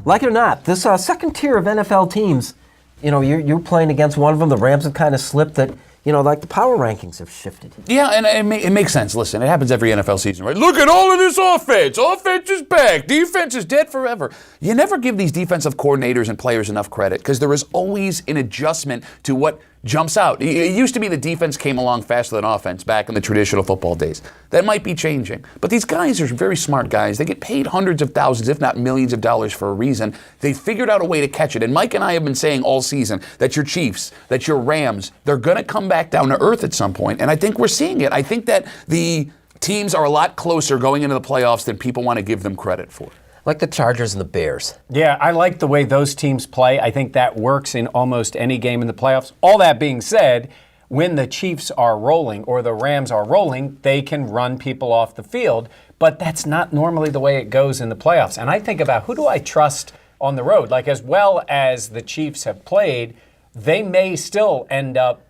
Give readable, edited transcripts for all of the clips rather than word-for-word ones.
like it or not, this second tier of NFL teams, you're playing against one of them. The Rams have kind of slipped that. Like the power rankings have shifted. Yeah, and it makes sense. Listen, it happens every NFL season, right? Look at all of this offense. Offense is back. Defense is dead forever. You never give these defensive coordinators and players enough credit because there is always an adjustment to what jumps out. It used to be the defense came along faster than offense back in the traditional football days. That might be changing. But these guys are very smart guys. They get paid hundreds of thousands, if not millions of dollars for a reason. They figured out a way to catch it. And Mike and I have been saying all season that your Chiefs, that your Rams, they're going to come back down to earth at some point. And I think we're seeing it. I think that the teams are a lot closer going into the playoffs than people want to give them credit for. Like the Chargers and the Bears. Yeah, I like the way those teams play. I think that works in almost any game in the playoffs. All that being said, when the Chiefs are rolling or the Rams are rolling, they can run people off the field. But that's not normally the way it goes in the playoffs. And I think about who do I trust on the road? Like, as well as the Chiefs have played, they may still end up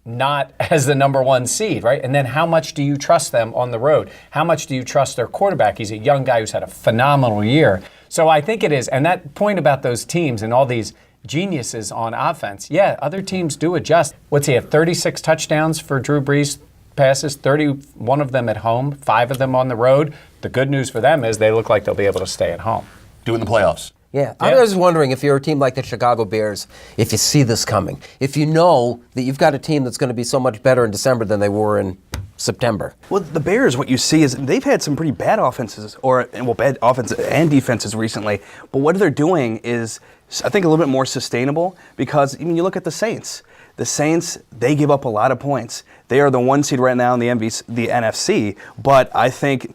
not as the number one seed, right? And then how much do you trust them on the road? How much do you trust their quarterback? He's a young guy who's had a phenomenal year. So I think it is. And that point about those teams and all these geniuses on offense, yeah, other teams do adjust. What's he have, 36 touchdowns for Drew Brees passes, 31 of them at home, 5 of them on the road. The good news for them is they look like they'll be able to stay at home. Doing the playoffs. Yeah, I was wondering if you're a team like the Chicago Bears, if you see this coming, if you know that you've got a team that's going to be so much better in December than they were in September. Well, the Bears, what you see is they've had some pretty bad offenses, bad offenses and defenses recently. But what they're doing is, I think, a little bit more sustainable because, you look at the Saints. The Saints, they give up a lot of points. They are the 1 seed right now in the NFC. But I think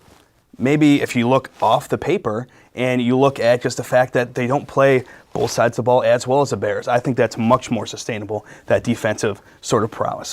maybe if you look off the paper and you look at just the fact that they don't play both sides of the ball as well as the Bears, I think that's much more sustainable, that defensive sort of prowess.